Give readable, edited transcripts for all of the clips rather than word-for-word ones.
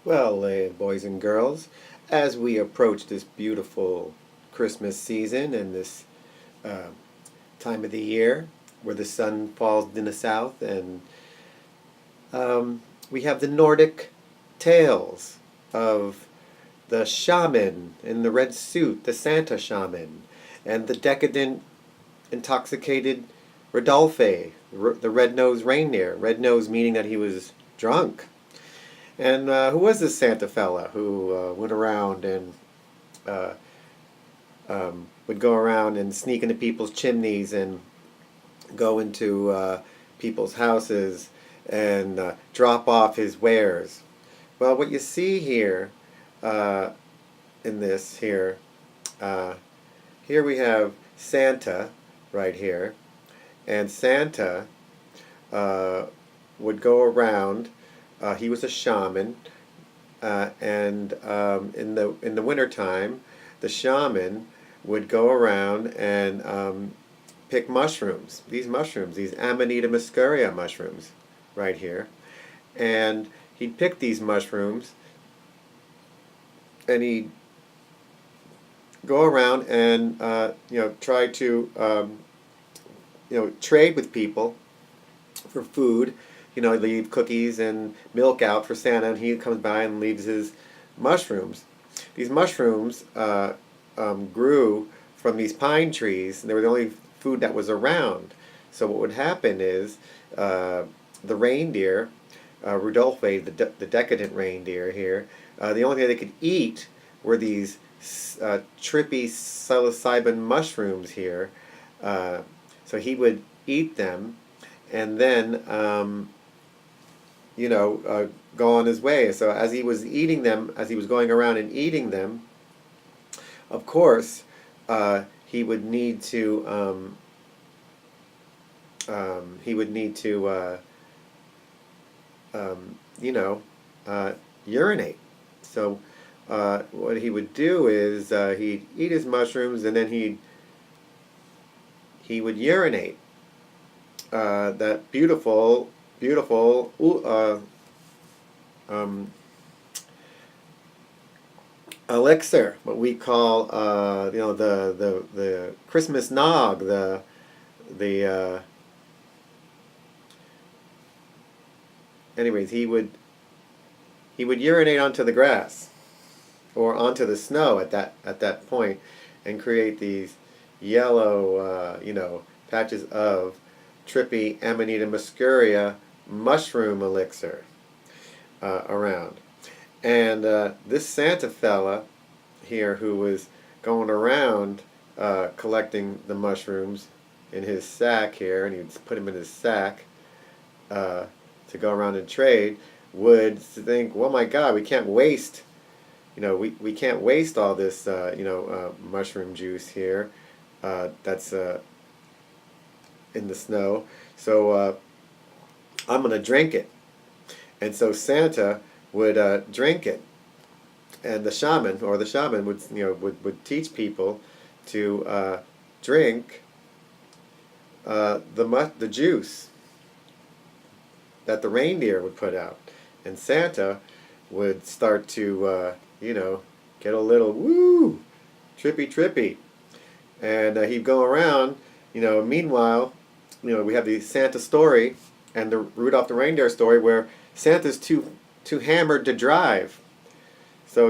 Well, boys and girls, as we approach this beautiful Christmas season and this uh, time of the year where the sun falls in the south, and we have the Nordic tales of the shaman in the red suit, the Santa shaman, and the decadent, intoxicated Rudolph, the red-nosed reindeer. Red-nosed meaning that he was drunk. And who was this Santa fella who went around and uh, would go around and sneak into people's chimneys and go into people's houses and drop off his wares? Well, what you see here in this here we have Santa right here, and Santa would go around. He was a shaman, and in the wintertime, the shaman would go around and pick mushrooms. These mushrooms, these Amanita muscaria mushrooms, right here, and he'd pick these mushrooms, and he'd go around and try to trade with people for food. Leave cookies and milk out for Santa, and he comes by and leaves his mushrooms. These mushrooms grew from these pine trees, and they were the only food that was around. So what would happen is the reindeer, Rudolph, the decadent reindeer here, the only thing they could eat were these trippy psilocybin mushrooms here. So he would eat them, and then go on his way. So as he was eating them, as he was going around and eating them, of course, he would need to urinate. So what he would do is he'd eat his mushrooms, and then he would urinate that beautiful elixir, what we call the Christmas nog, anyways, he would urinate onto the grass or onto the snow at that point, and create these yellow patches of trippy Amanita muscaria mushroom elixir around. And this Santa fella here, who was going around collecting the mushrooms in his sack here, and he'd put them in his sack to go around and trade, would think, well, my God, we can't waste we can't waste all this mushroom juice here that's in the snow, so I'm going to drink it. And so Santa would drink it, and the shaman would teach people to drink the juice that the reindeer would put out, and Santa would start to get a little woo, trippy, and he'd go around. Meanwhile, we have the Santa story and the Rudolph the reindeer story, where Santa's too hammered to drive. So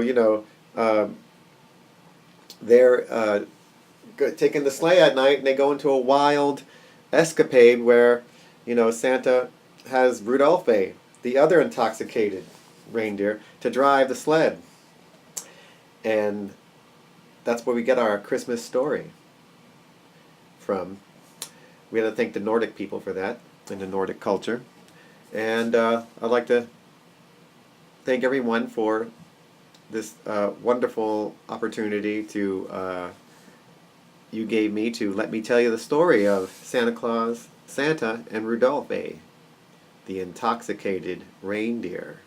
they're taking the sleigh at night, and they go into a wild escapade where Santa has Rudolph, the other intoxicated reindeer, to drive the sled, and that's where we get our Christmas story from. We have to thank the Nordic people for that, and the Nordic culture. And I'd like to thank everyone for this wonderful opportunity you gave me to let me tell you the story of Santa and Rudolph, the intoxicated reindeer.